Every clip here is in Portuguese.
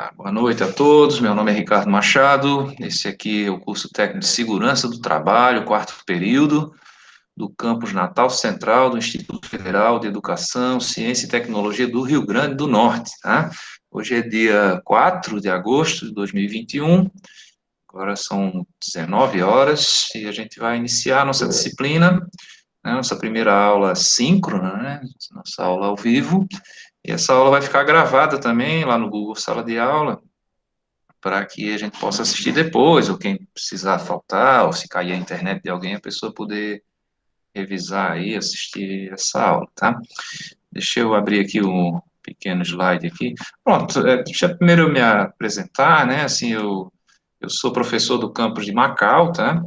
Boa noite a todos. Meu nome é Ricardo Machado. Esse aqui é o curso técnico de Segurança do Trabalho, quarto período, do campus Natal Central do Instituto Federal de Educação, Ciência e Tecnologia do Rio Grande do Norte, tá? Hoje é dia 4 de agosto de 2021. Agora são 19 horas e a gente vai iniciar a nossa disciplina, né, nossa primeira aula síncrona, né, nossa aula ao vivo. E essa aula vai ficar gravada também lá no Google Sala de Aula, para que a gente possa assistir depois, ou quem precisar faltar, ou se cair a internet de alguém, a pessoa poder revisar aí, assistir essa aula, tá? Deixa eu abrir aqui um pequeno slide aqui. Pronto, deixa primeiro eu me apresentar, né? Assim, eu sou professor do campus de Macau, tá?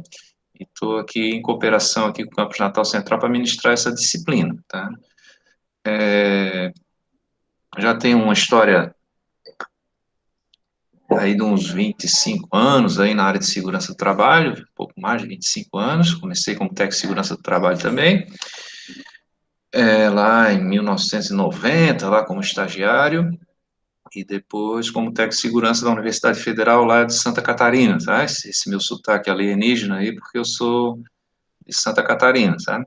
E estou aqui em cooperação aqui com o campus Natal Central para ministrar essa disciplina, tá? Já tenho uma história aí de uns 25 anos aí na área de segurança do trabalho, um pouco mais de 25 anos, comecei como técnico de segurança do trabalho também, lá em 1990, lá como estagiário, e depois como técnico de segurança da Universidade Federal lá de Santa Catarina, tá? Esse meu sotaque alienígena aí, porque eu sou de Santa Catarina, tá?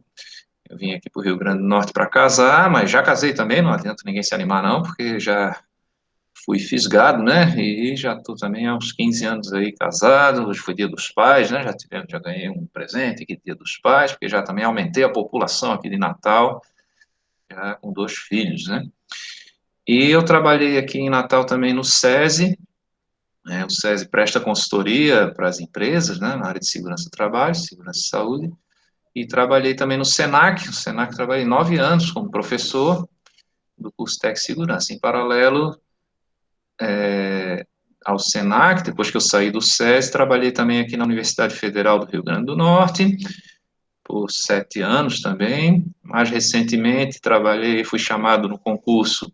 Eu vim aqui para o Rio Grande do Norte para casar, mas já casei também, não adianta ninguém se animar não, porque já fui fisgado, né? E já estou também há uns 15 anos aí casado. Hoje foi Dia dos Pais, né? Já ganhei um presente aqui, Dia dos Pais, porque já também aumentei a população aqui de Natal, já com 2 filhos, né? E eu trabalhei aqui em Natal também no SESI, né? O SESI presta consultoria para as empresas, né? Na área de segurança do trabalho, segurança e saúde. E trabalhei também no SENAC. No SENAC trabalhei 9 anos como professor do curso Tec Segurança. Em paralelo, ao SENAC, depois que eu saí do SESI, trabalhei também aqui na Universidade Federal do Rio Grande do Norte, por 7 anos também. Mais recentemente, fui chamado no concurso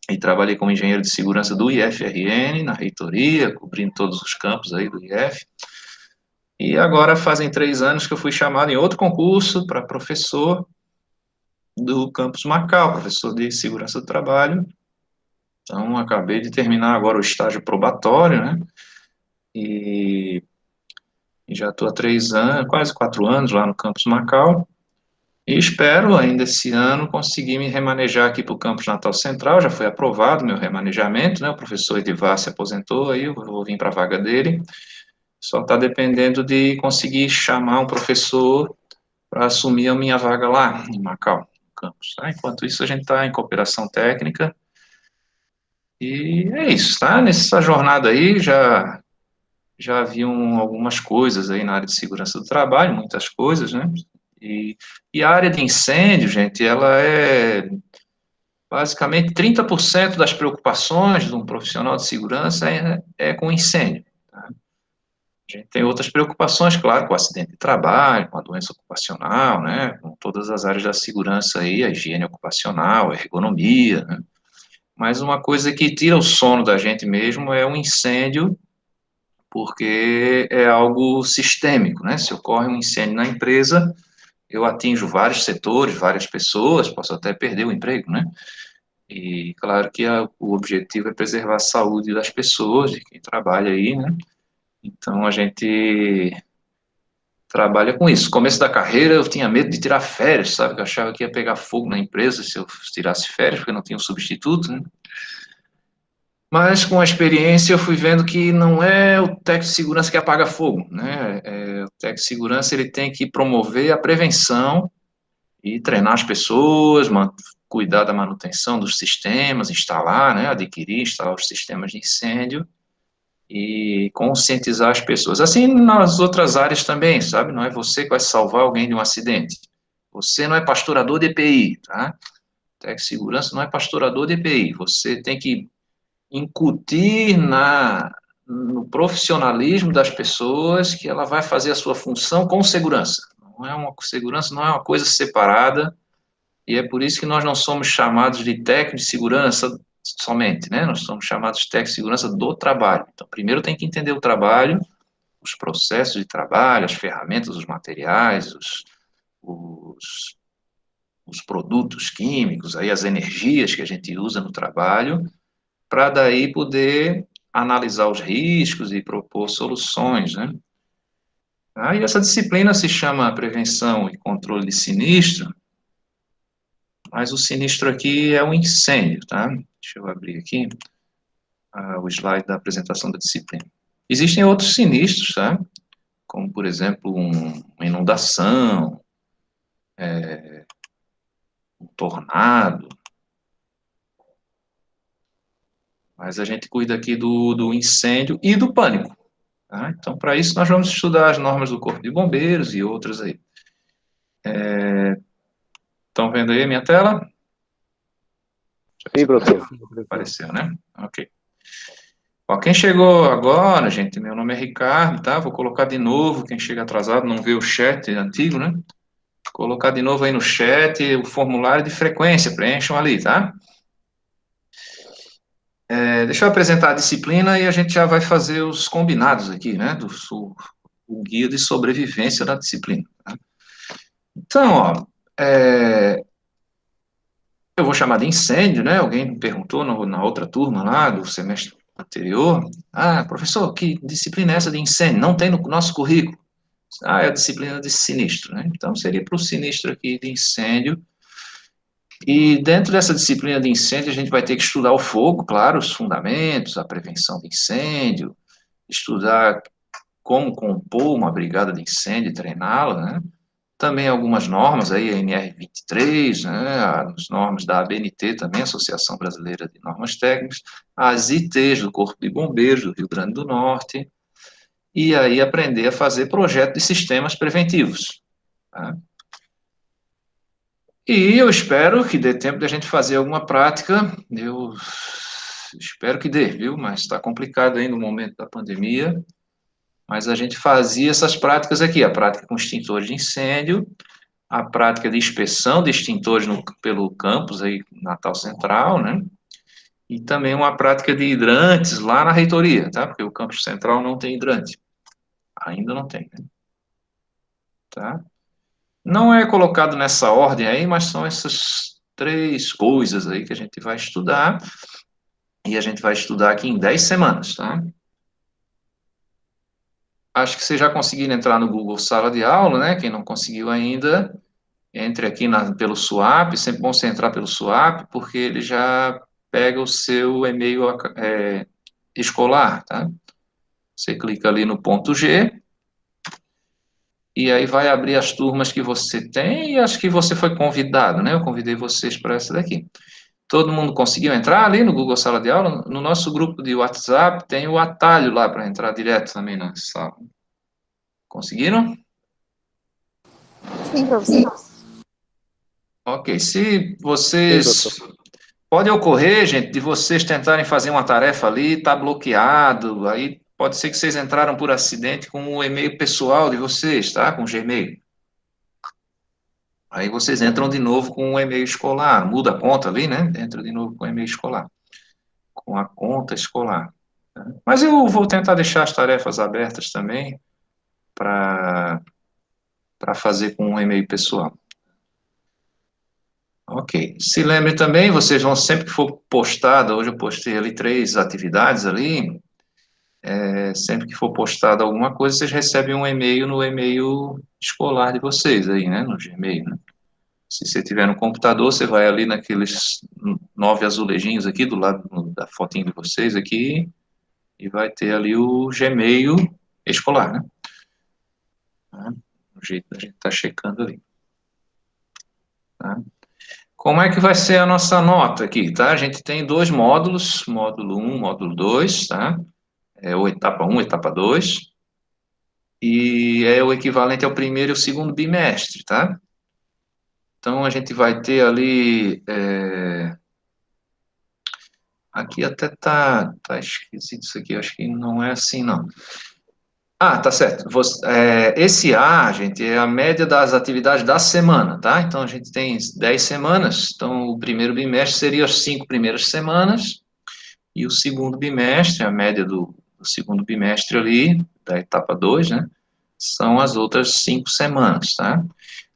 e trabalhei como engenheiro de segurança do IFRN, na reitoria, cobrindo todos os campos aí do IF. E agora fazem 3 anos que eu fui chamado em outro concurso para professor do campus Macau, professor de segurança do trabalho. Então, acabei de terminar agora o estágio probatório, né? E já estou há 3 anos, quase 4 anos lá no campus Macau. E espero ainda esse ano conseguir me remanejar aqui para o campus Natal Central. Já foi aprovado meu remanejamento, né? O professor Edivar se aposentou, aí eu vou vir para a vaga dele. Só está dependendo de conseguir chamar um professor para assumir a minha vaga lá em Macau, no campus. Tá? Enquanto isso, a gente está em cooperação técnica. E é isso, tá? Nessa jornada aí já haviam algumas coisas aí na área de segurança do trabalho, muitas coisas, né? E, e a área de incêndio, gente, ela é basicamente 30% das preocupações de um profissional de segurança é com incêndio. Tá? A gente tem outras preocupações, claro, com o acidente de trabalho, com a doença ocupacional, né? Com todas as áreas da segurança aí, a higiene ocupacional, a ergonomia, né? Mas uma coisa que tira o sono da gente mesmo é o incêndio, porque é algo sistêmico, né? Se ocorre um incêndio na empresa, eu atinjo vários setores, várias pessoas, posso até perder o emprego, né? E claro que o objetivo é preservar a saúde das pessoas, de quem trabalha aí, né? Então a gente trabalha com isso. No começo da carreira eu tinha medo de tirar férias, sabe? Eu achava que ia pegar fogo na empresa se eu tirasse férias, porque não tinha um substituto, né? Mas com a experiência eu fui vendo que não é o técnico de segurança que apaga fogo, né? O técnico de segurança ele tem que promover a prevenção e treinar as pessoas, cuidar da manutenção dos sistemas, instalar, né? Adquirir, instalar os sistemas de incêndio e conscientizar as pessoas. Assim nas outras áreas também, sabe? Não é você que vai salvar alguém de um acidente. Você não é pastorador de EPI, tá? Técnico de segurança não é pastorador de EPI. Você tem que incutir no profissionalismo das pessoas que ela vai fazer a sua função com segurança. Segurança não é uma coisa separada, e é por isso que nós não somos chamados de técnico de segurança somente, né? Nós somos chamados de técnico de segurança do trabalho. Então, primeiro tem que entender o trabalho, os processos de trabalho, as ferramentas, os materiais, os, os produtos químicos, aí as energias que a gente usa no trabalho, para daí poder analisar os riscos e propor soluções, né? Aí essa disciplina se chama Prevenção e Controle de Sinistro, mas o sinistro aqui é um incêndio, tá? Deixa eu abrir aqui o slide da apresentação da disciplina. Existem outros sinistros, tá? Como, por exemplo, uma inundação, um tornado, mas a gente cuida aqui do incêndio e do pânico, tá? Então, para isso, nós vamos estudar as normas do Corpo de Bombeiros e outras aí. Estão vendo aí a minha tela? Sim, professor. Apareceu, né? Ok. Ó, quem chegou agora, gente, meu nome é Ricardo, tá? Vou colocar de novo, quem chega atrasado não vê o chat antigo, né? Colocar de novo aí no chat o formulário de frequência, preencham ali, tá? Deixa eu apresentar a disciplina e a gente já vai fazer os combinados aqui, né? O guia de sobrevivência da disciplina. Tá? Então, ó, eu vou chamar de incêndio, né? Alguém me perguntou na outra turma lá do semestre anterior. Ah, professor, que disciplina é essa de incêndio? Não tem no nosso currículo. Ah, é a disciplina de sinistro, né? Então, seria para o sinistro aqui de incêndio. E dentro dessa disciplina de incêndio, a gente vai ter que estudar o fogo, claro, os fundamentos, a prevenção de incêndio, estudar como compor uma brigada de incêndio, treiná-la, né? Também algumas normas aí, a NR23, né? As normas da ABNT também, Associação Brasileira de Normas Técnicas, as ITs do Corpo de Bombeiros do Rio Grande do Norte, e aí aprender a fazer projeto de sistemas preventivos. Tá? E eu espero que dê tempo de a gente fazer alguma prática, eu espero que dê, viu? Mas está complicado aí no momento da pandemia, mas a gente fazia essas práticas aqui, a prática com extintores de incêndio, a prática de inspeção de extintores pelo campus aí, Natal Central, né? E também uma prática de hidrantes lá na reitoria, tá? Porque o campus central não tem hidrante, ainda não tem, né? Tá? Não é colocado nessa ordem aí, mas são essas três coisas aí que a gente vai estudar, e a gente vai estudar aqui em 10 semanas, tá? Acho que vocês já conseguiram entrar no Google Sala de Aula, né? Quem não conseguiu ainda, entre aqui pelo SWAP, sempre bom você entrar pelo SWAP, porque ele já pega o seu e-mail escolar, tá? Você clica ali no ponto G, e aí vai abrir as turmas que você tem e as que você foi convidado, né? Eu convidei vocês para essa daqui. Todo mundo conseguiu entrar ali no Google Sala de Aula? No nosso grupo de WhatsApp tem o atalho lá para entrar direto também na sala. Conseguiram? Sim, professor. Ok. Se Sim, vocês. professor. Pode ocorrer, gente, de vocês tentarem fazer uma tarefa ali, tá bloqueado, aí pode ser que vocês entraram por acidente com o e-mail pessoal de vocês, tá? Com o Gmail. Aí vocês entram de novo com o e-mail escolar, muda a conta ali, né? Entra de novo com o e-mail escolar, com a conta escolar. Tá? Mas eu vou tentar deixar as tarefas abertas também para fazer com um e-mail pessoal. Ok. Se lembre também, vocês vão sempre que for postada, hoje eu postei ali 3 atividades ali, sempre que for postada alguma coisa, vocês recebem um e-mail no e-mail escolar de vocês aí, né, no Gmail, né? Se você tiver no computador, você vai ali naqueles 9 azulejinhos aqui do lado da fotinho de vocês aqui e vai ter ali o Gmail escolar, né? Tá? O jeito da gente estar checando ali. Tá? Como é que vai ser a nossa nota aqui, tá? A gente tem 2 módulos, módulo 1, módulo 2, tá? É o etapa 1, etapa 2, e é o equivalente ao primeiro e o segundo bimestre, tá? Então, a gente vai ter ali, aqui até tá esquisito isso aqui, acho que não é assim, não. Ah, tá certo. Esse A, gente, é a média das atividades da semana, tá? Então, a gente tem 10 semanas, então o primeiro bimestre seria as 5 primeiras semanas, e o segundo bimestre, a média do segundo bimestre ali, da etapa 2, né? São as outras 5 semanas, tá?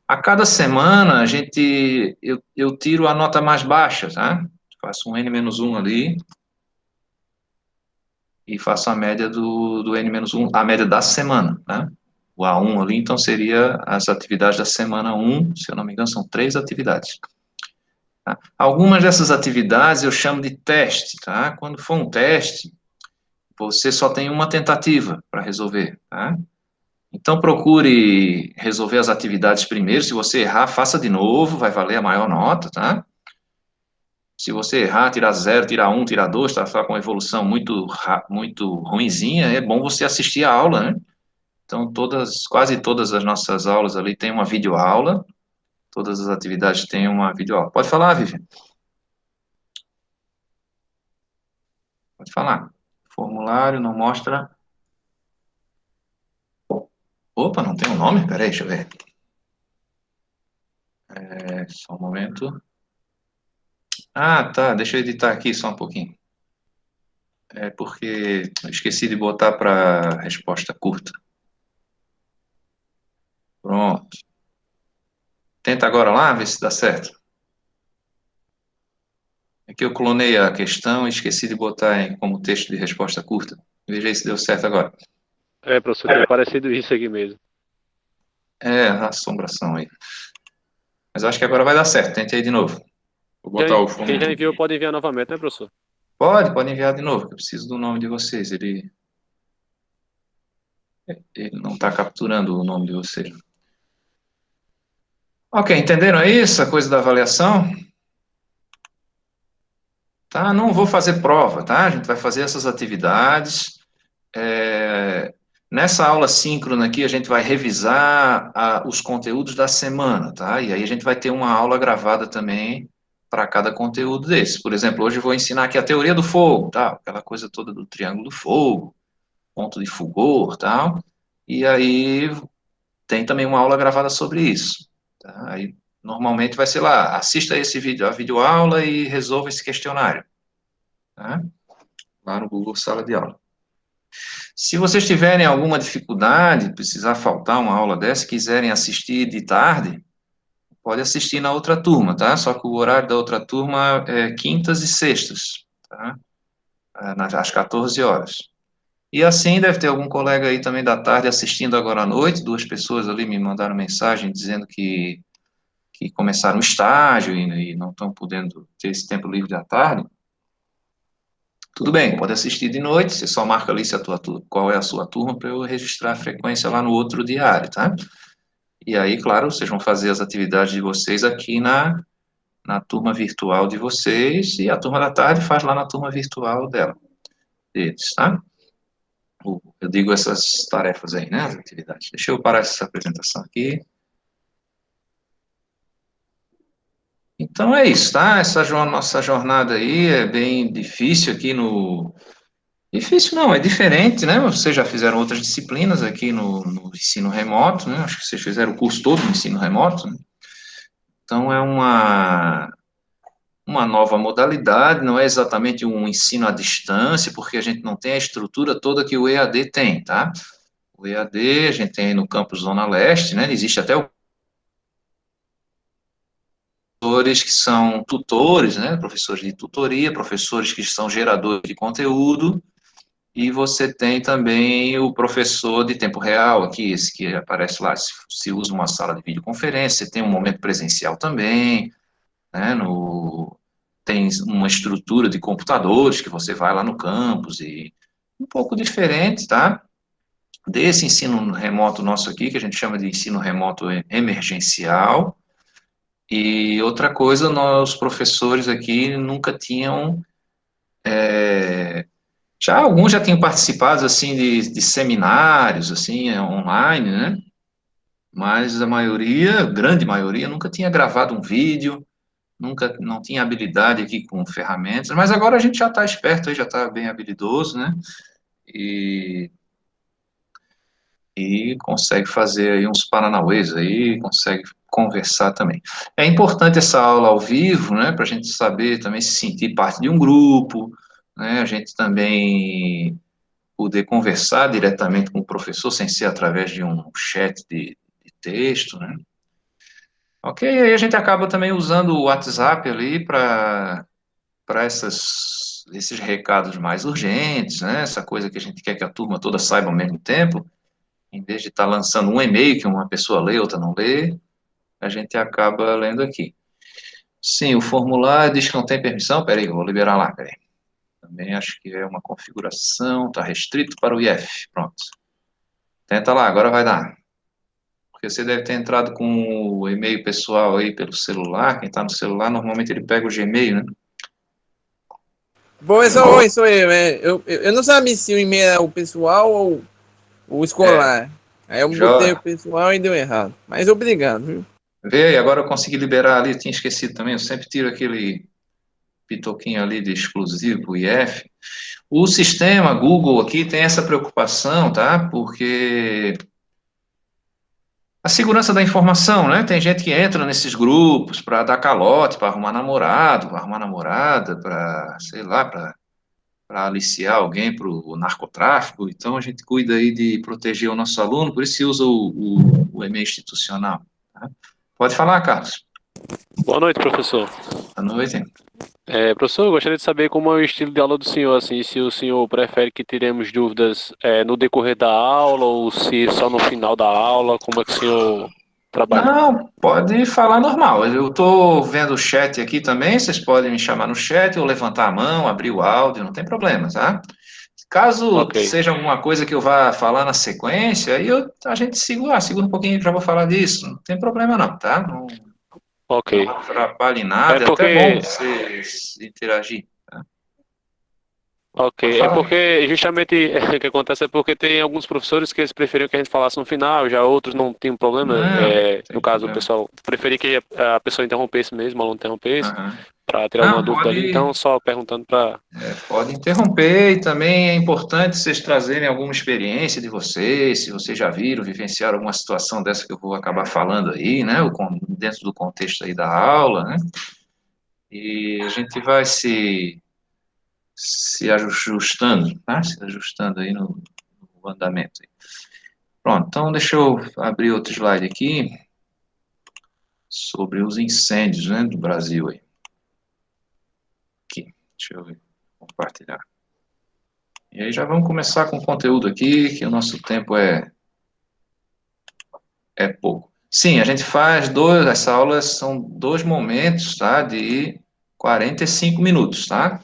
A cada semana, eu tiro a nota mais baixa, tá? Faço um N-1 ali, e faço a média do N-1, a média da semana, né? O A1 ali, então, seria as atividades da semana 1, se eu não me engano, são 3 atividades. Tá? Algumas dessas atividades eu chamo de teste, tá? Quando for um teste, você só tem uma tentativa para resolver, tá? Então, procure resolver as atividades primeiro. Se você errar, faça de novo, vai valer a maior nota, tá? Se você errar, tirar 0, tirar 1, tirar 2, tá com evolução muito ruinzinha, é bom você assistir a aula, né? Então, quase todas as nossas aulas ali tem uma videoaula, todas as atividades têm uma videoaula. Pode falar, Vivian. Pode falar. Formulário não mostra. Opa, não tem um nome? Peraí, deixa eu ver. Só um momento. Ah, tá. Deixa eu editar aqui só um pouquinho. É porque eu esqueci de botar para resposta curta. Pronto. Tenta agora lá, ver se dá certo. É que eu clonei a questão e esqueci de botar como texto de resposta curta. Veja aí se deu certo agora. Professor, tem aparecido isso aqui mesmo. É, a assombração aí. Mas acho que agora vai dar certo. Tente aí de novo. Vou botar o Quem já fundo. enviou pode enviar novamente, né, professor? Pode enviar de novo, que eu preciso do nome de vocês. Ele não está capturando o nome de vocês. Ok, entenderam aí essa coisa da avaliação? Tá, não vou fazer prova, tá? A gente vai fazer essas atividades. Nessa aula síncrona aqui, a gente vai revisar os conteúdos da semana, tá? E aí a gente vai ter uma aula gravada também para cada conteúdo desse. Por exemplo, hoje eu vou ensinar aqui a teoria do fogo, tá? Aquela coisa toda do triângulo do fogo, ponto de fulgor, tal. E aí tem também uma aula gravada sobre isso, tá? Aí normalmente vai ser lá, assista esse vídeo, a videoaula e resolva esse questionário, tá? Lá no Google Sala de Aula. Se vocês tiverem alguma dificuldade, precisar faltar uma aula dessa, quiserem assistir de tarde, pode assistir na outra turma, tá? Só que o horário da outra turma é quintas e sextas, tá? Às 14 horas. E assim deve ter algum colega aí também da tarde assistindo agora à noite. 2 pessoas ali me mandaram mensagem dizendo que começaram o estágio e não estão podendo ter esse tempo livre da tarde. Tudo bem, pode assistir de noite, você só marca ali se qual é a sua turma para eu registrar a frequência lá no outro diário, tá? E aí, claro, vocês vão fazer as atividades de vocês aqui na turma virtual de vocês e a turma da tarde faz lá na turma virtual deles, tá? Eu digo essas tarefas aí, né, as atividades. Deixa eu parar essa apresentação aqui. Então é isso, tá? Nossa jornada aí é bem difícil aqui no... Difícil não, é diferente, né? Vocês já fizeram outras disciplinas aqui no ensino remoto, né? Acho que vocês fizeram o curso todo no ensino remoto, né? Então é uma nova modalidade, não é exatamente um ensino à distância, porque a gente não tem a estrutura toda que o EAD tem, tá? O EAD, a gente tem aí no campus Zona Leste, né? Existe até professores que são tutores, né? Professores de tutoria, professores que são geradores de conteúdo, e você tem também o professor de tempo real, aqui, esse que aparece lá, se usa uma sala de videoconferência, você tem um momento presencial também, né? Tem uma estrutura de computadores que você vai lá no campus e um pouco diferente, tá? Desse ensino remoto nosso aqui, que a gente chama de ensino remoto emergencial. E outra coisa, nós professores aqui nunca tinham, alguns já tinham participado assim de seminários assim online, né? Mas a maioria, grande maioria, nunca tinha gravado um vídeo, nunca não tinha habilidade aqui com ferramentas, mas agora a gente já está esperto, aí já está bem habilidoso, né? E, e consegue fazer aí uns paranauês aí, consegue conversar também. É importante essa aula ao vivo, né, para a gente saber também se sentir parte de um grupo, né, a gente também poder conversar diretamente com o professor sem ser através de um chat de texto, né. Ok, aí a gente acaba também usando o WhatsApp ali para essas esses recados mais urgentes, né? Essa coisa que a gente quer que a turma toda saiba ao mesmo tempo, em vez de estar lançando um e-mail que uma pessoa lê, outra não lê, a gente acaba lendo aqui. Sim, o formulário diz que não tem permissão. Peraí, eu vou liberar lá, peraí. Também acho que é uma configuração, está restrito para o IF. Pronto. Tenta lá, agora vai dar. Porque você deve ter entrado com o e-mail pessoal aí pelo celular. Quem está no celular, normalmente ele pega o Gmail, né? Oi, sou eu. Eu não sabia se o e-mail era o pessoal ou o É, escolar. Aí eu botei o já. pessoal e deu errado. Mas obrigado, viu? Vê aí, agora eu consegui liberar ali. Eu tinha esquecido também. Eu sempre tiro aquele pitoquinho ali de exclusivo, IF. O sistema Google aqui tem essa preocupação, tá? Porque a segurança da informação, né? Tem gente que entra nesses grupos para dar calote, para arrumar namorado, para arrumar namorada, para, sei lá, para aliciar alguém para o narcotráfico. Então, a gente cuida aí de proteger o nosso aluno, por isso se usa o e-mail institucional. Tá? Pode falar, Carlos. Boa noite, professor. Boa noite. Professor, eu gostaria de saber como é o estilo de aula do senhor, assim, se o senhor prefere que tiremos dúvidas no decorrer da aula ou se só no final da aula, como é que o senhor trabalha? Não, pode falar normal. Eu estou vendo o chat aqui também, vocês podem me chamar no chat, ou levantar a mão, abrir o áudio, não tem problema, tá? Caso Ok, seja alguma coisa que eu vá falar na sequência, aí a gente segura um pouquinho que já vou falar disso, não tem problema não, tá? Não, ok. não atrapalhe É nada, é até bom porque vocês interagir, tá? Ok, Pode é falar. porque justamente o que acontece é porque tem alguns professores que eles preferiam que a gente falasse no final, já outros não tinham problema. Não, No tem caso, o problema. pessoal preferia que a pessoa interrompesse mesmo, o aluno interrompesse, Aham. para tirar alguma Não, dúvida ali. pode, Então, só perguntando para. pode interromper e também é importante vocês trazerem alguma experiência de vocês, se vocês já viram, vivenciaram alguma situação dessa que eu vou acabar falando aí, né, dentro do contexto aí da aula, né, e a gente vai se ajustando, tá, se ajustando aí no andamento. Pronto, então deixa eu abrir outro slide aqui sobre os incêndios, né, do Brasil aí. Aqui, deixa eu ver, compartilhar. E aí já vamos começar com o conteúdo aqui, que o nosso tempo é pouco. Sim, a gente faz essa aula são 2 momentos, tá, de 45 minutos, tá?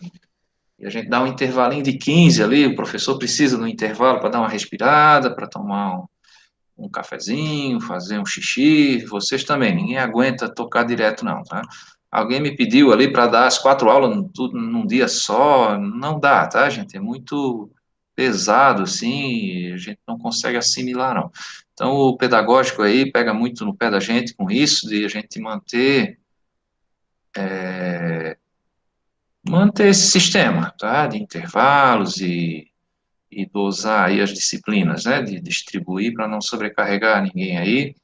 E a gente dá um intervalinho de 15 ali, o professor precisa do intervalo para dar uma respirada, para tomar um cafezinho, fazer um xixi, vocês também, ninguém aguenta tocar direto não, tá? Alguém me pediu ali para dar as 4 aulas tudo num dia só, não dá, tá, gente? É muito pesado, assim, a gente não consegue assimilar, não. Então, o pedagógico aí pega muito no pé da gente com isso, de a gente manter esse sistema, tá? De intervalos e dosar aí as disciplinas, né? De distribuir para não sobrecarregar ninguém aí.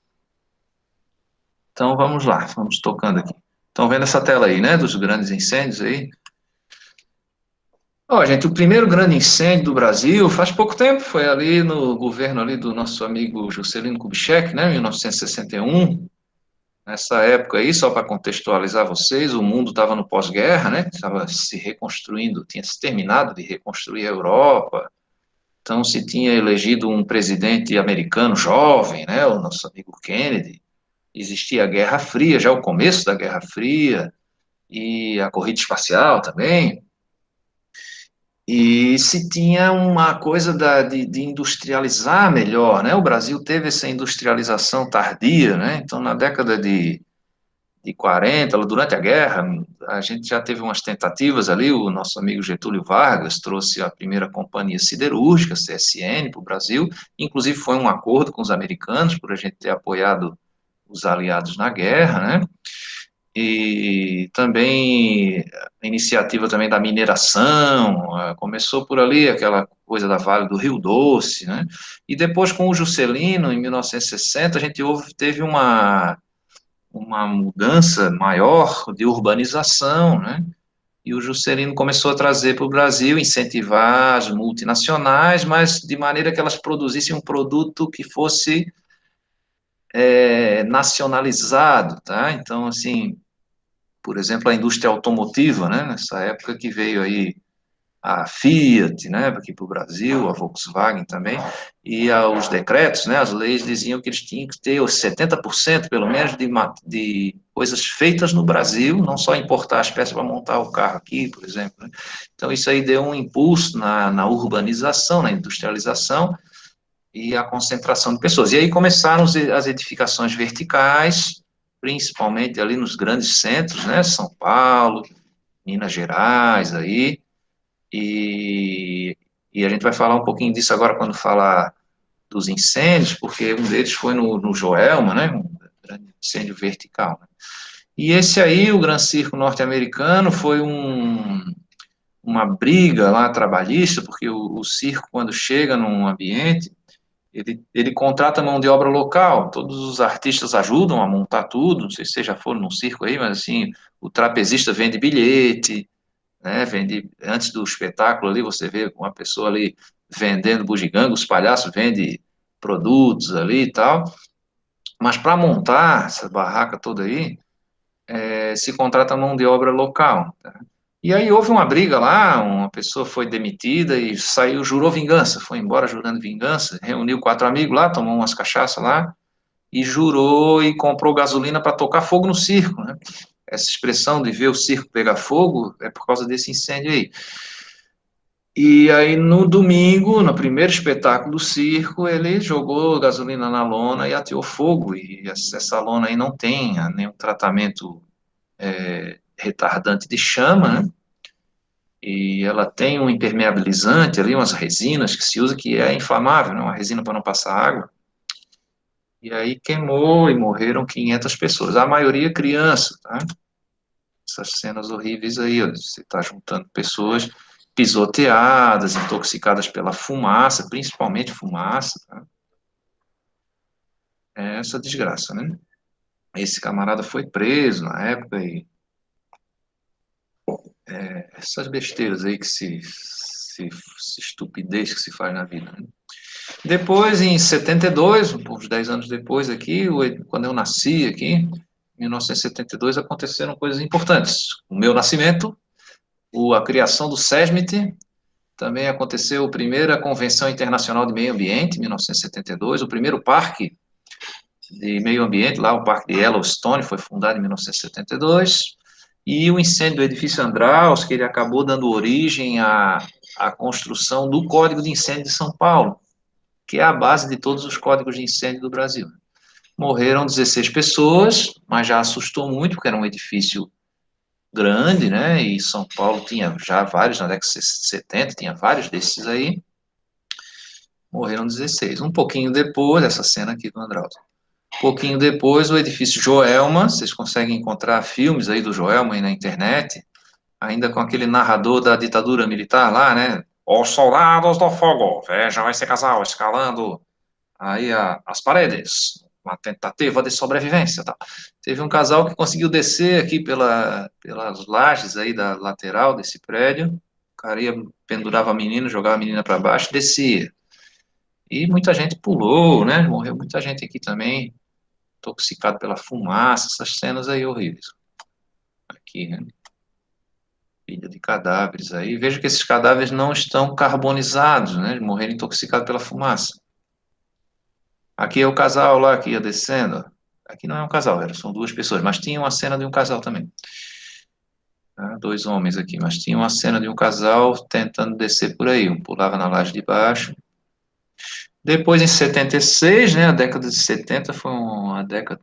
Então, vamos lá, vamos tocando aqui. Estão vendo essa tela aí, né? Dos grandes incêndios aí? Ó, gente, o primeiro grande incêndio do Brasil faz pouco tempo, foi ali no governo ali do nosso amigo Juscelino Kubitschek, né, 1961. Nessa época aí, só para contextualizar vocês, o mundo estava no pós-guerra, né? Estava se reconstruindo, tinha se terminado de reconstruir a Europa. Então se tinha elegido um presidente americano jovem, né? O nosso amigo Kennedy. Existia a Guerra Fria, já o começo da Guerra Fria e a corrida espacial também. E se tinha uma coisa de industrializar melhor, né? O Brasil teve essa industrialização tardia, né? Então, na década de 40, durante a guerra, a gente já teve umas tentativas ali, o nosso amigo Getúlio Vargas trouxe a primeira companhia siderúrgica, CSN, para o Brasil, inclusive foi um acordo com os americanos, por a gente ter apoiado os aliados na guerra, né? E também a iniciativa também da mineração, começou por ali aquela coisa da Vale do Rio Doce, né? E depois com o Juscelino, em 1960, a gente teve uma mudança maior de urbanização, né? E o Juscelino começou a trazer para o Brasil, incentivar as multinacionais, mas de maneira que elas produzissem um produto que fosse nacionalizado, tá? Então, assim, por exemplo, a indústria automotiva, né? Nessa época que veio aí a Fiat, né, aqui para o Brasil, a Volkswagen também, e os decretos, né, as leis diziam que eles tinham que ter os 70% pelo menos de coisas feitas no Brasil, não só importar as peças para montar o carro aqui, por exemplo. Né? Então isso aí deu um impulso na urbanização, na industrialização e a concentração de pessoas. E aí começaram as edificações verticais, principalmente ali nos grandes centros, né, São Paulo, Minas Gerais, aí, e a gente vai falar um pouquinho disso agora quando falar dos incêndios, porque um deles foi no Joelma, né, um grande incêndio vertical. Né? E esse aí, o Gran Circo norte-americano, foi uma briga lá trabalhista, porque o circo, quando chega num ambiente, ele contrata mão de obra local, todos os artistas ajudam a montar tudo, não sei se vocês já foram num circo aí, mas assim, o trapezista vende bilhete, né, vende, antes do espetáculo ali, você vê uma pessoa ali vendendo bugiganga, os palhaços vendem produtos ali e tal, mas para montar essa barraca toda aí, se contrata mão de obra local, tá? E aí houve uma briga lá, uma pessoa foi demitida e saiu, jurou vingança, foi embora jurando vingança, reuniu 4 amigos lá, tomou umas cachaças lá, e jurou e comprou gasolina para tocar fogo no circo, né? Essa expressão de ver o circo pegar fogo é por causa desse incêndio aí. E aí, no domingo, no primeiro espetáculo do circo, ele jogou gasolina na lona e ateou fogo. E essa lona aí não tem nenhum tratamento retardante de chama, né? E ela tem um impermeabilizante ali, umas resinas que se usa, que é inflamável, né? Uma resina para não passar água. E aí queimou e morreram 500 pessoas, a maioria criança, tá? Essas cenas horríveis aí, ó, você está juntando pessoas pisoteadas, intoxicadas pela fumaça, principalmente fumaça, tá? É essa desgraça, né? Esse camarada foi preso na época e essas besteiras aí que se estupidez que se faz na vida, né? Depois, em 72, uns 10 anos depois aqui, quando eu nasci aqui, em 1972, aconteceram coisas importantes. O meu nascimento, a criação do SESMIT, também aconteceu a primeira Convenção Internacional de Meio Ambiente, em 1972, o primeiro parque de meio ambiente, lá o Parque de Yellowstone, foi fundado em 1972, e o incêndio do edifício Andraus, que ele acabou dando origem à construção do Código de Incêndio de São Paulo, que é a base de todos os códigos de incêndio do Brasil. Morreram 16 pessoas, mas já assustou muito, porque era um edifício grande, né, e São Paulo tinha já vários, na década de 70, tinha vários desses aí, morreram 16. Um pouquinho depois, essa cena aqui do Andraus. Um pouquinho depois, o edifício Joelma, vocês conseguem encontrar filmes aí do Joelma aí na internet, ainda com aquele narrador da ditadura militar lá, né, os soldados do fogo, vejam esse casal escalando aí as paredes, uma tentativa de sobrevivência, tá? Teve um casal que conseguiu descer aqui pelas lajes aí da lateral desse prédio, o cara ia, pendurava a menina, jogava a menina para baixo, descia. E muita gente pulou, né? Morreu muita gente aqui também, intoxicado pela fumaça, essas cenas aí horríveis. Aqui, né? Pilha de cadáveres aí. Veja que esses cadáveres não estão carbonizados, né? Morreram intoxicados pela fumaça. Aqui é o casal lá que ia descendo. Aqui não é um casal, são 2 pessoas, mas tinha uma cena de um casal também. 2 homens aqui, mas tinha uma cena de um casal tentando descer por aí. Um pulava na laje de baixo. Depois, em 76, né, a década de 70 foi uma década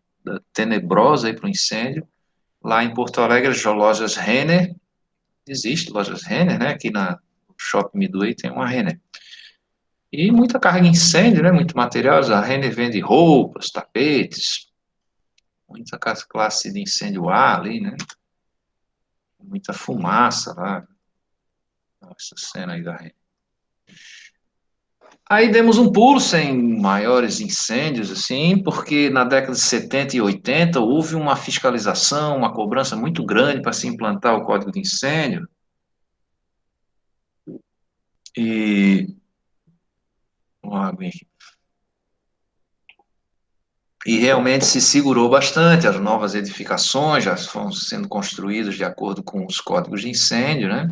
tenebrosa aí para o incêndio. Lá em Porto Alegre, as lojas Renner, existe lojas Renner, né, aqui na Shopping Midway tem uma Renner. E muita carga de incêndio, né, muito material, a Renner vende roupas, tapetes, muita classe de incêndio A ali, né, muita fumaça lá, essa cena aí da Renner. Aí demos um pulo sem maiores incêndios, assim, porque na década de 70 e 80 houve uma fiscalização, uma cobrança muito grande para se implantar o Código de Incêndio. E uma água aqui. E realmente se segurou bastante, as novas edificações já foram sendo construídas de acordo com os códigos de incêndio, né?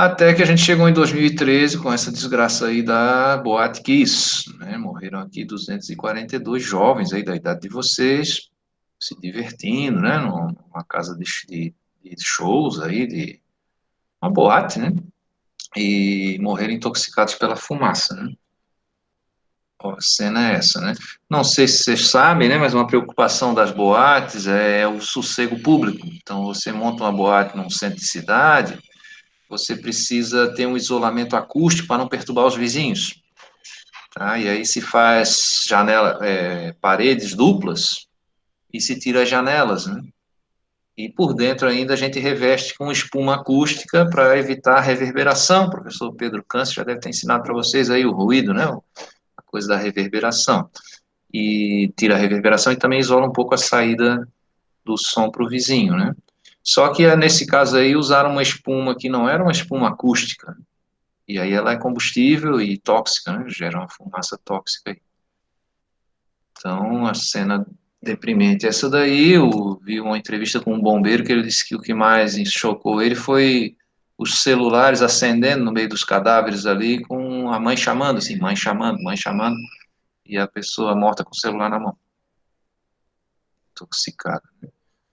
Até que a gente chegou em 2013 com essa desgraça aí da Boate Kiss, né? Morreram aqui 242 jovens aí da idade de vocês, se divertindo, né? Numa casa de shows aí, de uma boate, né? E morreram intoxicados pela fumaça, né? Ó, a cena é essa, né? Não sei se vocês sabem, né? Mas uma preocupação das boates é o sossego público. Então, você monta uma boate num centro de cidade, você precisa ter um isolamento acústico para não perturbar os vizinhos, tá? E aí se faz paredes duplas e se tira as janelas, né? E por dentro ainda a gente reveste com espuma acústica para evitar a reverberação. O professor Pedro Câncer já deve ter ensinado para vocês aí o ruído, né? A coisa da reverberação. E tira a reverberação e também isola um pouco a saída do som para o vizinho, né? Só que nesse caso aí usaram uma espuma que não era uma espuma acústica, e aí ela é combustível e tóxica, né? Gera uma fumaça tóxica. Então, a cena deprimente é essa daí. Eu vi uma entrevista com um bombeiro que ele disse que o que mais chocou ele foi os celulares acendendo no meio dos cadáveres ali, com a mãe chamando, assim, mãe chamando, e a pessoa morta com o celular na mão, intoxicada.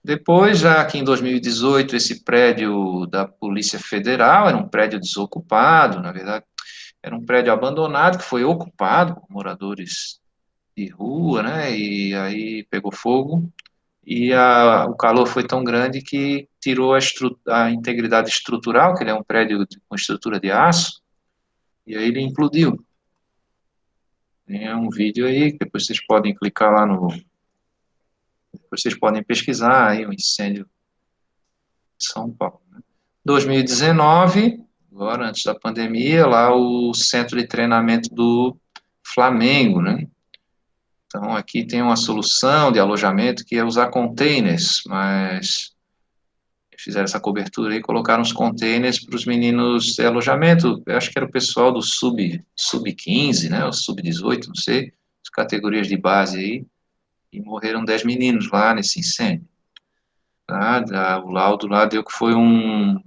Depois, já aqui em 2018, esse prédio da Polícia Federal era um prédio desocupado, na verdade, era um prédio abandonado que foi ocupado por moradores de rua, né? E aí pegou fogo e o calor foi tão grande que tirou a integridade estrutural, que ele é um prédio com estrutura de aço, e aí ele implodiu. Tem um vídeo aí que depois vocês podem clicar lá no, depois vocês podem pesquisar aí o incêndio em São Paulo. 2019, agora antes da pandemia, lá o centro de treinamento do Flamengo, né? Então, aqui tem uma solução de alojamento que é usar containers, mas fizeram essa cobertura e colocaram os containers para os meninos de alojamento. Eu acho que era o pessoal do sub-15, né, o sub-18, não sei, as categorias de base aí, e morreram 10 meninos lá nesse incêndio. Tá? O laudo lá deu que foi uma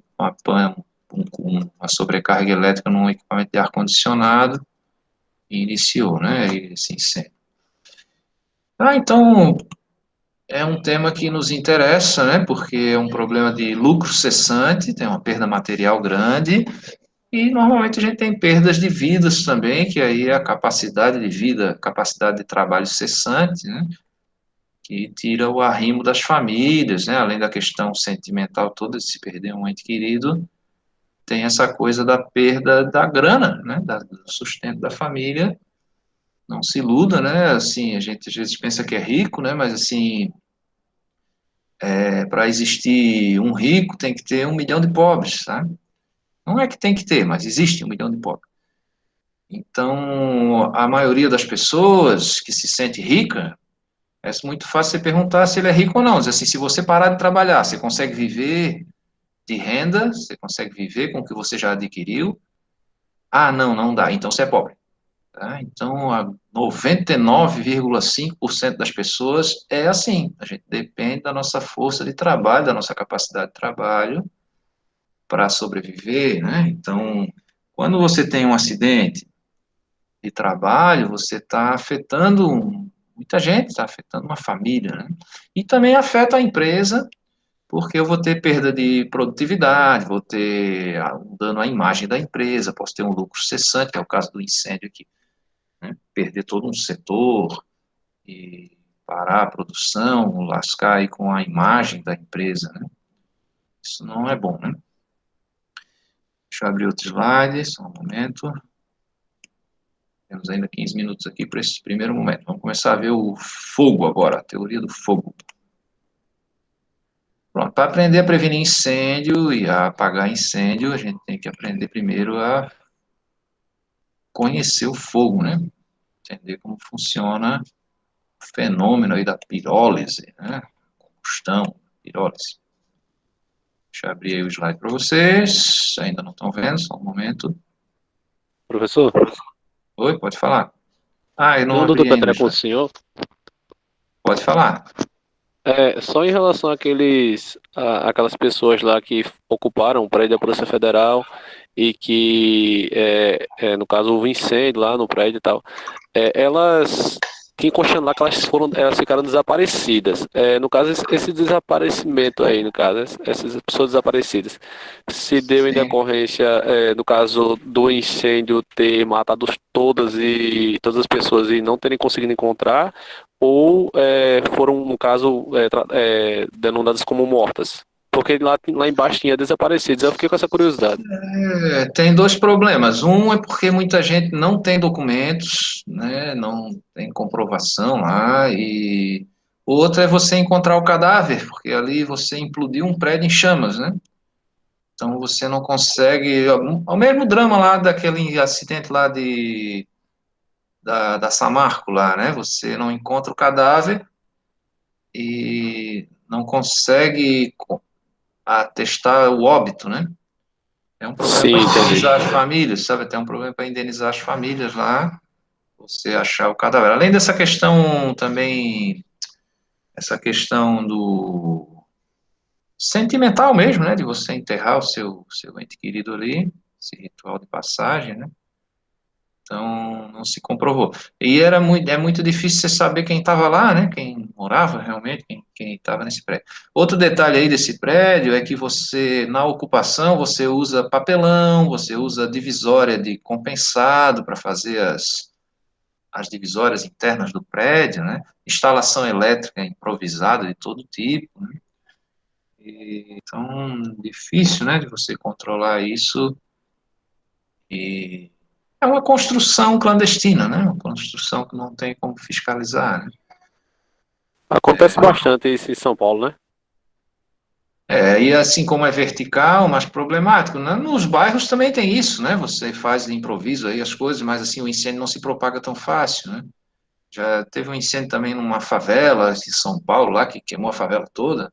sobrecarga elétrica num equipamento de ar-condicionado e iniciou, né, esse incêndio. Então, é um tema que nos interessa, né, porque é um problema de lucro cessante, tem uma perda material grande, e normalmente a gente tem perdas de vidas também, que aí é a capacidade de vida, capacidade de trabalho cessante, né, que tira o arrimo das famílias, né, além da questão sentimental toda, de se perder um ente querido, tem essa coisa da perda da grana, né, do sustento da família. Não se iluda, né, assim, a gente às vezes pensa que é rico, né, mas assim, para existir um rico tem que ter 1 milhão de pobres, sabe? Não é que tem que ter, mas existe 1 milhão de pobres. Então, a maioria das pessoas que se sente rica, é muito fácil você perguntar se ele é rico ou não. Diz assim, se você parar de trabalhar, você consegue viver de renda, você consegue viver com o que você já adquiriu? Ah, não, não dá, então você é pobre. Tá? Então, 99,5% das pessoas é assim. A gente depende da nossa força de trabalho, da nossa capacidade de trabalho para sobreviver, né? Então, quando você tem um acidente de trabalho, você está afetando muita gente, está afetando uma família, né? E também afeta a empresa, porque eu vou ter perda de produtividade, vou ter um dano à imagem da empresa, posso ter um lucro cessante, que é o caso do incêndio aqui, né? Perder todo um setor e parar a produção, lascar aí com a imagem da empresa, né? Isso não é bom, né? Deixa eu abrir outro slide, só um momento. Temos ainda 15 minutos aqui para esse primeiro momento. Vamos começar a ver o fogo agora, a teoria do fogo. Pronto, para aprender a prevenir incêndio e a apagar incêndio, a gente tem que aprender primeiro a conhecer o fogo, né? Entender como funciona o fenômeno aí da pirólise, né? Combustão, pirólise. Deixa eu abrir aí o slide para vocês. Ainda não estão vendo, só um momento. Professor, Oi, pode falar. Eu tem não uma abri dúvida ainda para o com o slide. senhor. Pode falar. Só em relação àquelas pessoas lá que ocuparam o prédio da Polícia Federal e que, no caso, houve incêndio lá no prédio e tal, elas, que encoxando lá, que elas ficaram desaparecidas. No caso, esse desaparecimento aí, no caso, essas pessoas desaparecidas, se deu em Sim. decorrência, no caso do incêndio, ter matado todas as pessoas e não terem conseguido encontrar, ou foram, no caso, denominadas como mortas? Porque lá embaixo tinha desaparecidos. Eu fiquei com essa curiosidade. Tem dois problemas. Um é porque muita gente não tem documentos, né, não tem comprovação lá, e o outro é você encontrar o cadáver, porque ali você implodiu um prédio em chamas, né? Então você não consegue. O mesmo drama lá daquele acidente lá da Samarco lá, né? Você não encontra o cadáver e não consegue atestar o óbito, né? É um problema para Sim, entendi. indenizar as famílias, sabe? Tem um problema para indenizar as famílias lá, você achar o cadáver. Além dessa questão também, essa questão do sentimental mesmo, né? De você enterrar o seu ente querido ali, esse ritual de passagem, né? Então, não se comprovou. E é muito difícil você saber quem estava lá, né? Quem morava realmente, quem estava nesse prédio. Outro detalhe aí desse prédio é que você, na ocupação, você usa papelão, você usa divisória de compensado para fazer as divisórias internas do prédio, né? Instalação elétrica improvisada de todo tipo, né? Então, difícil, né, de você controlar isso. E é uma construção clandestina, né? Uma construção que não tem como fiscalizar, né? Acontece bastante isso em São Paulo, né? E assim como é vertical, mais problemático, né? Nos bairros também tem isso, né? Você faz de improviso aí as coisas, mas assim o incêndio não se propaga tão fácil, né? Já teve um incêndio também numa favela de São Paulo lá que queimou a favela toda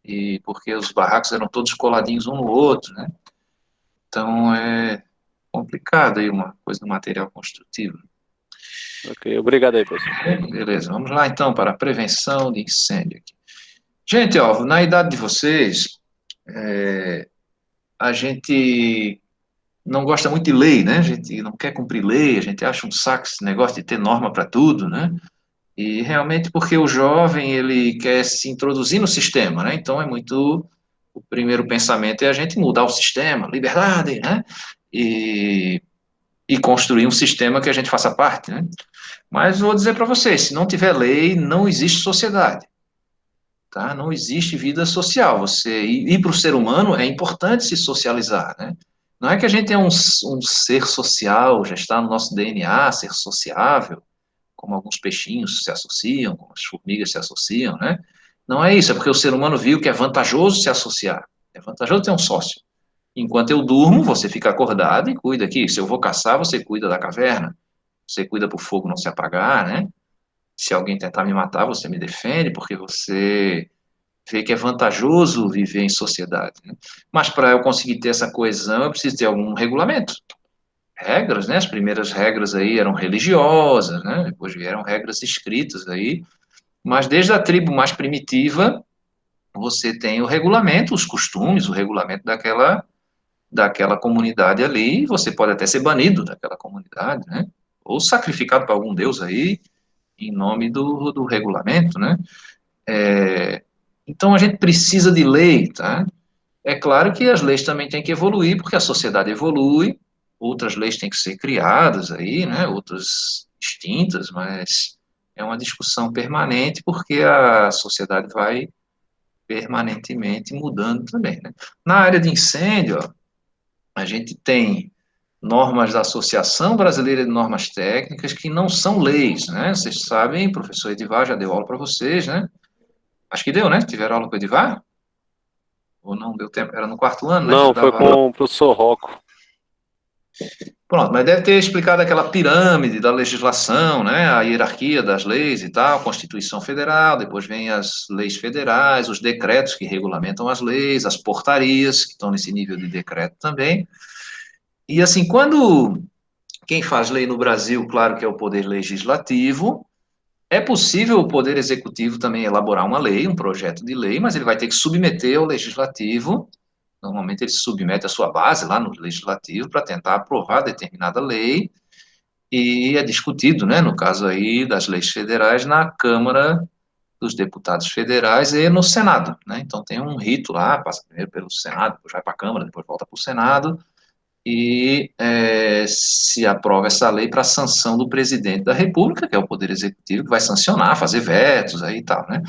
e porque os barracos eram todos coladinhos um no outro, né? Então é complicado aí uma coisa do material construtivo. Ok, obrigado aí, professor. Beleza, vamos lá então para a prevenção de incêndio. Gente, ó, na idade de vocês, a gente não gosta muito de lei, né? A gente não quer cumprir lei, a gente acha um saco esse negócio de ter norma para tudo, né? E realmente porque o jovem, ele quer se introduzir no sistema, né? Então é muito, o primeiro pensamento é a gente mudar o sistema, liberdade, né? E, e construir um sistema que a gente faça parte, né? Mas vou dizer para vocês, se não tiver lei, não existe sociedade. Tá? Não existe vida social. E para o ser humano é importante se socializar, né? Não é que a gente é um ser social, já está no nosso DNA, ser sociável, como alguns peixinhos se associam, como as formigas se associam, né? Não é isso, é porque o ser humano viu que é vantajoso se associar, é vantajoso ter um sócio. Enquanto eu durmo, você fica acordado e cuida aqui. Se eu vou caçar, você cuida da caverna, você cuida para o fogo não se apagar, né? Se alguém tentar me matar, você me defende, porque você vê que é vantajoso viver em sociedade, né? Mas para eu conseguir ter essa coesão, eu preciso ter algum regulamento, regras, né? As primeiras regras aí eram religiosas, né? Depois vieram regras escritas aí, mas desde a tribo mais primitiva, você tem o regulamento, os costumes, o regulamento daquela comunidade ali, e você pode até ser banido daquela comunidade, né? Ou sacrificado para algum deus aí, em nome do regulamento, né? Então a gente precisa de lei, tá? É claro que as leis também têm que evoluir, porque a sociedade evolui, outras leis têm que ser criadas aí, né? Outras extintas, mas é uma discussão permanente, porque a sociedade vai permanentemente mudando também, né? Na área de incêndio, ó, a gente tem normas da Associação Brasileira de Normas Técnicas que não são leis, né? Vocês sabem, o professor Edivar já deu aula para vocês, né? Acho que deu, né? Tiveram aula com o Edivar? Ou não deu tempo? Era no quarto ano, né? Que ele Não, foi dava aula. com o professor Rocco. Pronto, mas deve ter explicado aquela pirâmide da legislação, né? A hierarquia das leis e tal, Constituição Federal, depois vem as leis federais, os decretos que regulamentam as leis, as portarias, que estão nesse nível de decreto também. E assim, quando quem faz lei no Brasil, claro que é o poder legislativo, é possível o poder executivo também elaborar uma lei, um projeto de lei, mas ele vai ter que submeter ao legislativo, Normalmente ele submete a sua base lá no legislativo para tentar aprovar determinada lei e é discutido, né, no caso aí das leis federais, na Câmara dos Deputados Federais e no Senado, né? Então tem um rito lá, passa primeiro pelo Senado, depois vai para a Câmara, depois volta para o Senado e se aprova essa lei para sanção do presidente da República, que é o Poder Executivo, que vai sancionar, fazer vetos aí e tal, né?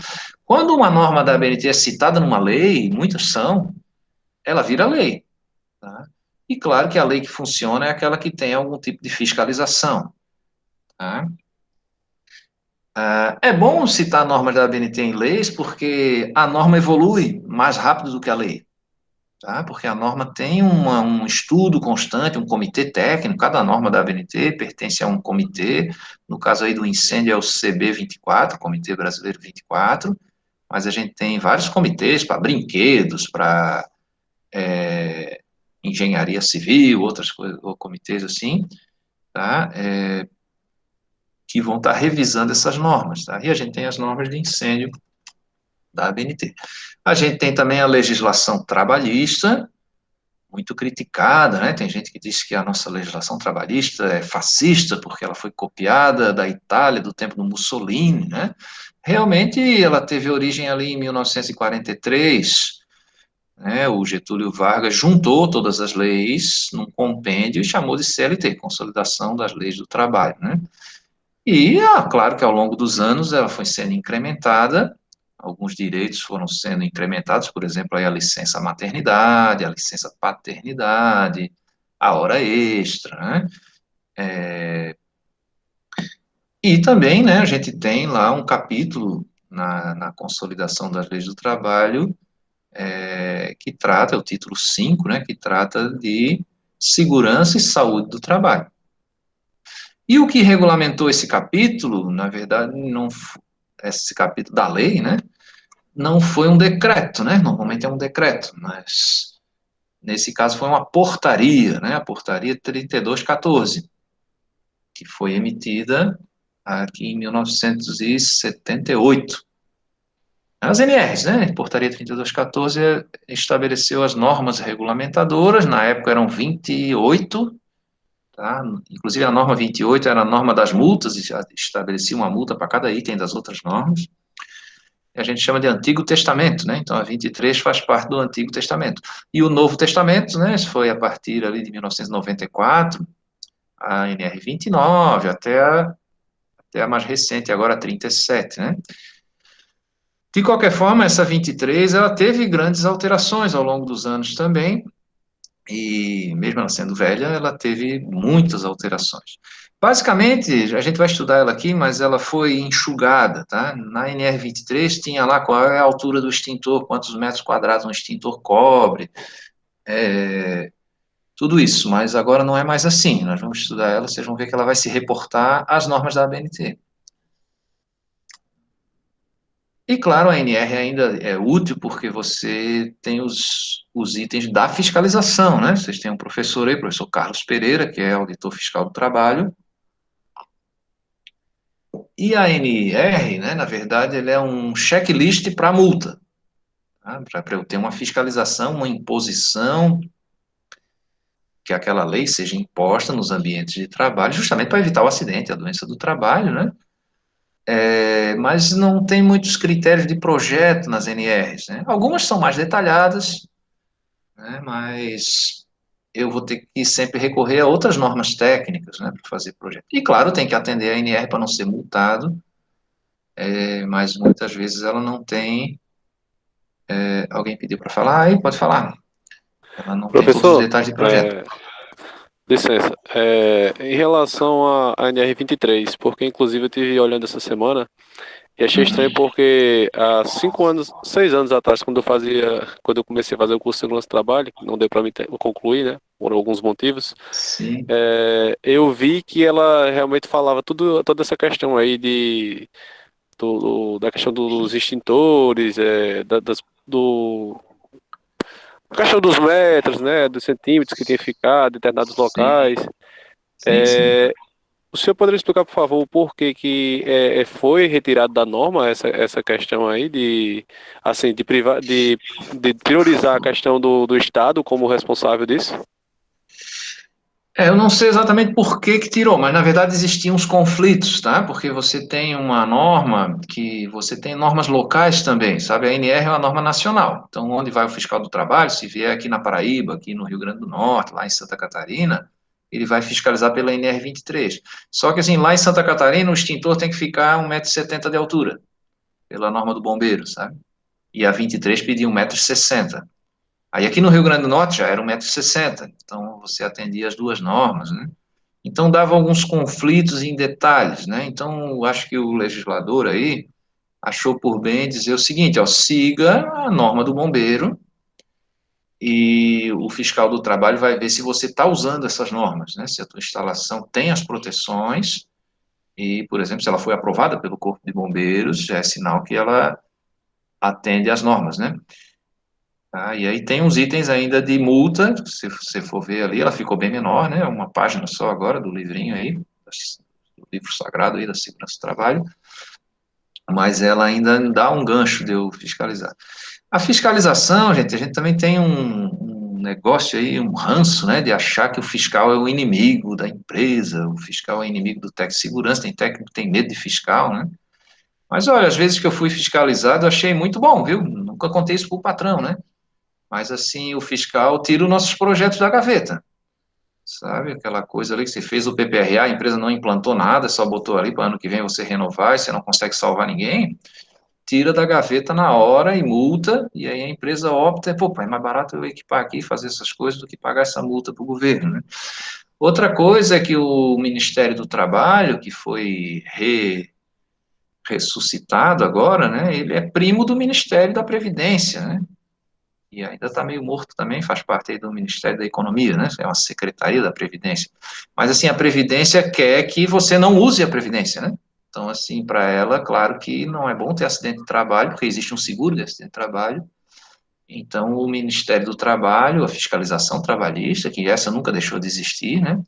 Quando uma norma da ABNT é citada numa lei, muitas são, ela vira lei, tá? E claro que a lei que funciona é aquela que tem algum tipo de fiscalização, tá? É bom citar normas da ABNT em leis, porque a norma evolui mais rápido do que a lei, tá? Porque a norma tem um estudo constante, um comitê técnico, cada norma da ABNT pertence a um comitê, no caso aí do incêndio é o CB24, Comitê Brasileiro 24, mas a gente tem vários comitês para brinquedos, para engenharia civil, outras coisas, ou comitês assim, tá? Que vão estar revisando essas normas, tá? E a gente tem as normas de incêndio da ABNT. A gente tem também a legislação trabalhista, muito criticada, né? Tem gente que diz que a nossa legislação trabalhista é fascista porque ela foi copiada da Itália do tempo do Mussolini, né? Realmente ela teve origem ali em 1943, né? O Getúlio Vargas juntou todas as leis num compêndio e chamou de CLT, Consolidação das Leis do Trabalho, né? E, claro que ao longo dos anos ela foi sendo incrementada, alguns direitos foram sendo incrementados, por exemplo, aí a licença maternidade, a licença paternidade, a hora extra, né? E também, né, a gente tem lá um capítulo na Consolidação das Leis do Trabalho, que trata, é o título 5, né, que trata de segurança e saúde do trabalho. E o que regulamentou esse capítulo, na verdade, não esse capítulo da lei, né, não foi um decreto, né, normalmente é um decreto, mas nesse caso foi uma portaria, né, a portaria 3214, que foi emitida aqui em 1978. As NRs, né, portaria 3214 estabeleceu as normas regulamentadoras, na época eram 28, tá? Inclusive a norma 28 era a norma das multas, e já estabelecia uma multa para cada item das outras normas. E a gente chama de Antigo Testamento, né? Então a 23 faz parte do Antigo Testamento. E o Novo Testamento, né, foi a partir ali de 1994, a NR 29, até a mais recente, agora a 37, né? De qualquer forma, essa 23, ela teve grandes alterações ao longo dos anos também, e mesmo ela sendo velha, ela teve muitas alterações. Basicamente, a gente vai estudar ela aqui, mas ela foi enxugada, tá? Na NR23 tinha lá qual é a altura do extintor, quantos metros quadrados um extintor cobre, tudo isso, mas agora não é mais assim. Nós vamos estudar ela, vocês vão ver que ela vai se reportar às normas da ABNT. E claro, a NR ainda é útil porque você tem os itens da fiscalização, né? Vocês têm um professor aí, professor Carlos Pereira, que é auditor fiscal do trabalho. E a NR, né, na verdade, ele é um checklist para multa, tá? Para eu ter uma fiscalização, uma imposição, que aquela lei seja imposta nos ambientes de trabalho, justamente para evitar o acidente, a doença do trabalho, né? Mas não tem muitos critérios de projeto nas NRs, né? Algumas são mais detalhadas, né, mas eu vou ter que sempre recorrer a outras normas técnicas, né, para fazer projeto. E, claro, tem que atender a NR para não ser multado, mas muitas vezes ela não tem. Alguém pediu para falar, aí pode falar. Ela não tem todos os Professor, detalhes de projeto. licença, em relação à NR23, porque inclusive eu estive olhando essa semana e achei estranho porque há 5 anos, 6 anos atrás, quando eu comecei a fazer o curso de segurança do trabalho, que não deu para me concluir, né, por alguns motivos, Sim, eu vi que ela realmente falava toda essa questão aí da questão dos extintores, a questão dos metros, né, dos centímetros que tem ficado em determinados sim, locais. sim, sim. O senhor poderia explicar, por favor, o porquê que foi retirado da norma essa questão aí de, assim, de priorizar a questão do Estado como responsável disso? Eu não sei exatamente por que que tirou, mas na verdade existiam uns conflitos, tá? Porque você tem uma norma que você tem normas locais também, sabe? A ANR é uma norma nacional. Então, onde vai o fiscal do trabalho, se vier aqui na Paraíba, aqui no Rio Grande do Norte, lá em Santa Catarina, ele vai fiscalizar pela ANR 23. Só que assim, lá em Santa Catarina, o extintor tem que ficar 1,70 m de altura, pela norma do bombeiro, sabe? E a 23 pedia 1,60 m. Aí aqui no Rio Grande do Norte já era 1,60 m, então você atendia as duas normas, né? Então dava alguns conflitos em detalhes, né? Então eu acho que o legislador aí achou por bem dizer o seguinte, ó, siga a norma do bombeiro e o fiscal do trabalho vai ver se você está usando essas normas, né? Se a tua instalação tem as proteções e, por exemplo, se ela foi aprovada pelo Corpo de Bombeiros, já é sinal que ela atende às normas, né? Tá? E aí tem uns itens ainda de multa, se você for ver ali, ela ficou bem menor, né? Uma página só agora do livrinho aí, do livro sagrado aí da segurança do trabalho, mas ela ainda dá um gancho de eu fiscalizar. A fiscalização, gente, a gente também tem um negócio aí, um ranço, né, de achar que o fiscal é o inimigo da empresa, o fiscal é inimigo do técnico de segurança, tem técnico que tem medo de fiscal, né? Mas olha, às vezes que eu fui fiscalizado, eu achei muito bom, viu? Nunca contei isso pro patrão, né? Mas assim, o fiscal tira os nossos projetos da gaveta, sabe? Aquela coisa ali que você fez o PPRA, a empresa não implantou nada, só botou ali para ano que vem você renovar e você não consegue salvar ninguém, tira da gaveta na hora e multa, e aí a empresa opta, pô, é mais barato eu equipar aqui e fazer essas coisas do que pagar essa multa para o governo, né? Outra coisa é que o Ministério do Trabalho, que foi ressuscitado agora, né, ele é primo do Ministério da Previdência, né? E ainda está meio morto também, faz parte aí do Ministério da Economia, né? É uma secretaria da Previdência. Mas, assim, a Previdência quer que você não use a Previdência, né? Então, assim, para ela, claro que não é bom ter acidente de trabalho, porque existe um seguro de acidente de trabalho. Então, o Ministério do Trabalho, a fiscalização trabalhista, que essa nunca deixou de existir, né?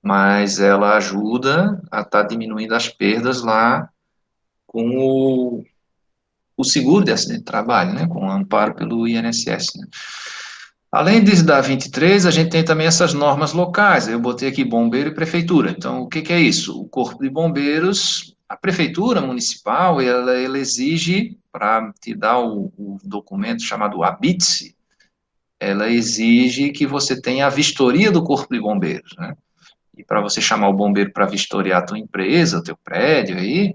Mas ela ajuda a estar diminuindo as perdas lá com o seguro de acidente de trabalho, né? Com o amparo pelo INSS, né? Além da 23, a gente tem também essas normas locais. Eu botei aqui bombeiro e prefeitura. Então, o que que é isso? O Corpo de Bombeiros, a prefeitura municipal, ela exige, para te dar o documento chamado ABITSE, ela exige que você tenha a vistoria do Corpo de Bombeiros, né? E para você chamar o bombeiro para vistoriar a tua empresa, o teu prédio aí,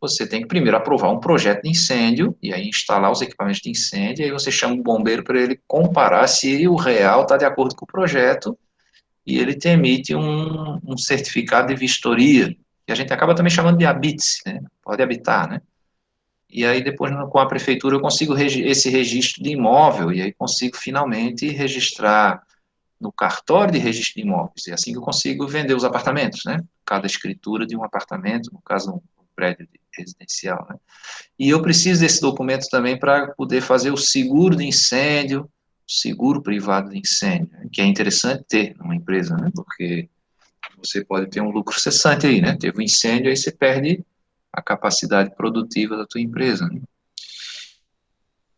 você tem que primeiro aprovar um projeto de incêndio, e aí instalar os equipamentos de incêndio, e aí você chama o bombeiro para ele comparar se o real está de acordo com o projeto, e ele te emite um certificado de vistoria, que a gente acaba também chamando de habite, né? Pode habitar, né? E aí depois com a prefeitura eu consigo esse registro de imóvel, e aí consigo finalmente registrar no cartório de registro de imóveis, é assim que eu consigo vender os apartamentos, né? Cada escritura de um apartamento, no caso um prédio residencial, né? E eu preciso desse documento também para poder fazer o seguro de incêndio, o seguro privado de incêndio, né? Que é interessante ter numa empresa, né? Porque você pode ter um lucro cessante aí, né? Teve um incêndio, aí você perde a capacidade produtiva da tua empresa, né?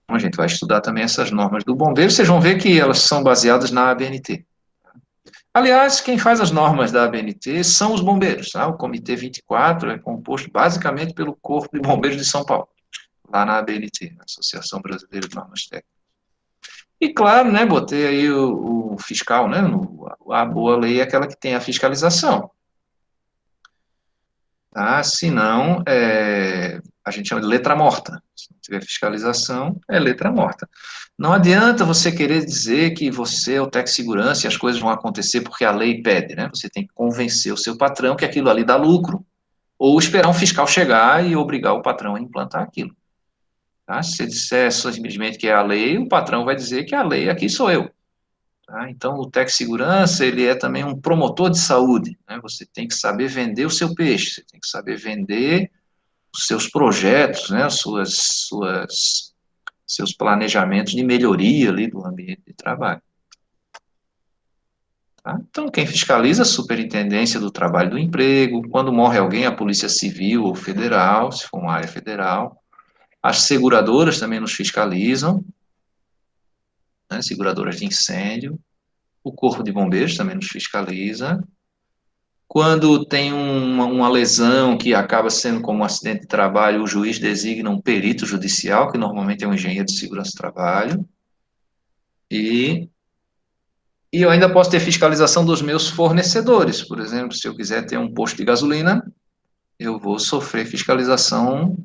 Então, a gente vai estudar também essas normas do bombeiro, vocês vão ver que elas são baseadas na ABNT. Aliás, quem faz as normas da ABNT são os bombeiros, tá? O Comitê 24 é composto basicamente pelo Corpo de Bombeiros de São Paulo, lá na ABNT, Associação Brasileira de Normas Técnicas. E claro, né, botei aí o fiscal, né, a boa lei é aquela que tem a fiscalização, tá? Senão, a gente chama de letra morta. Se não tiver fiscalização, é letra morta. Não adianta você querer dizer que você é o técnico de segurança e as coisas vão acontecer porque a lei pede, né? Você tem que convencer o seu patrão que aquilo ali dá lucro, ou esperar um fiscal chegar e obrigar o patrão a implantar aquilo. Tá? Se você disser simplesmente que é a lei, o patrão vai dizer que a lei aqui sou eu. Tá? Então, o técnico de segurança, ele é também um promotor de saúde, né? Você tem que saber vender o seu peixe, você tem que saber vender os seus projetos, né? Seus planejamentos de melhoria ali do ambiente de trabalho. Tá? Então, quem fiscaliza é a Superintendência do Trabalho e do Emprego, quando morre alguém, a Polícia Civil ou Federal, se for uma área federal. As seguradoras também nos fiscalizam, né, seguradoras de incêndio. O Corpo de Bombeiros também nos fiscaliza. Quando tem uma lesão que acaba sendo como um acidente de trabalho, o juiz designa um perito judicial, que normalmente é um engenheiro de segurança do trabalho. E, e eu ainda posso ter fiscalização dos meus fornecedores. Por exemplo, se eu quiser ter um posto de gasolina, eu vou sofrer fiscalização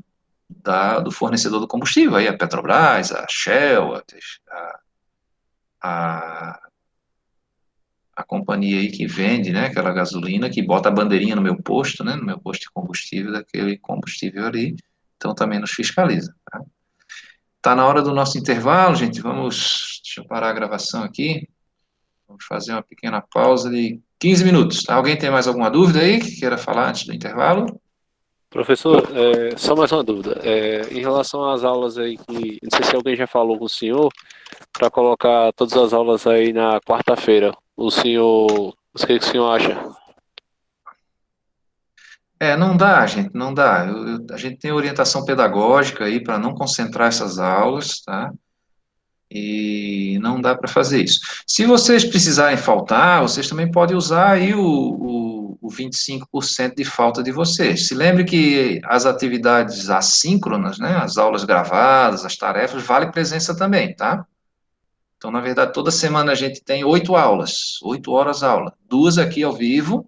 do fornecedor do combustível, aí a Petrobras, a Shell, a, a companhia aí que vende, né, aquela gasolina, que bota a bandeirinha no meu posto, né, no meu posto de combustível, daquele combustível ali, então também nos fiscaliza. Tá na hora do nosso intervalo, gente, deixa eu parar a gravação aqui, vamos fazer uma pequena pausa de 15 minutos, tá? Alguém tem mais alguma dúvida aí que queira falar antes do intervalo? Professor, só mais uma dúvida. Em relação às aulas aí, que não sei se alguém já falou com o senhor, para colocar todas as aulas aí na quarta-feira. O que o senhor acha? Não dá, gente, não dá. A gente tem orientação pedagógica aí para não concentrar essas aulas, tá? E não dá para fazer isso. Se vocês precisarem faltar, vocês também podem usar aí o 25% de falta de vocês. Se lembre que as atividades assíncronas, né, as aulas gravadas, as tarefas, vale presença também, tá? Então, na verdade, toda semana a gente tem 8 aulas, 8 horas aula. 2 aqui ao vivo,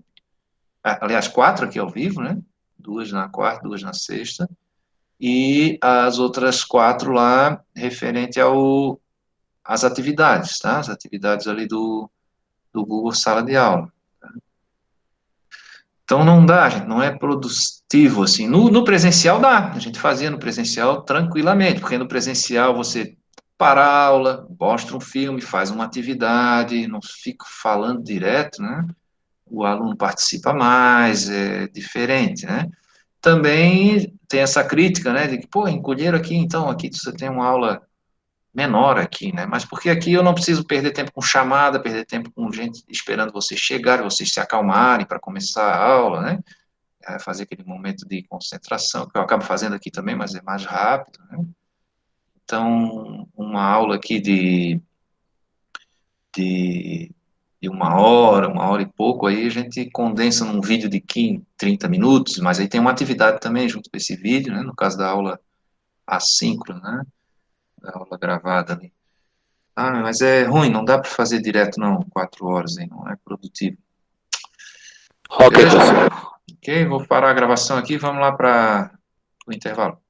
aliás, 4 aqui ao vivo, né? 2 na quarta, 2 na sexta. E as outras 4 lá, referente às atividades, tá? As atividades ali do Google Sala de Aula. Então, não dá, gente, não é produtivo, assim. No presencial dá, a gente fazia no presencial tranquilamente, porque no presencial você para a aula, mostra um filme, faz uma atividade, não fica falando direto, né? O aluno participa mais, é diferente, né? Também tem essa crítica, né, de que, pô, encolheram aqui, então, aqui você tem uma aula menor aqui, né, mas porque aqui eu não preciso perder tempo com chamada, perder tempo com gente esperando vocês chegarem, vocês se acalmarem para começar a aula, né, fazer aquele momento de concentração, que eu acabo fazendo aqui também, mas é mais rápido, né. Então, uma aula aqui de, de uma hora e pouco, aí a gente condensa num vídeo de 15, 30 minutos, mas aí tem uma atividade também junto com esse vídeo, né, no caso da aula assíncrona, né, da aula gravada ali. Ah, mas é ruim, não dá para fazer direto não, 4 horas aí, não é produtivo. Ok, Beleza? professor. Ok, vou parar a gravação aqui, vamos lá para o intervalo.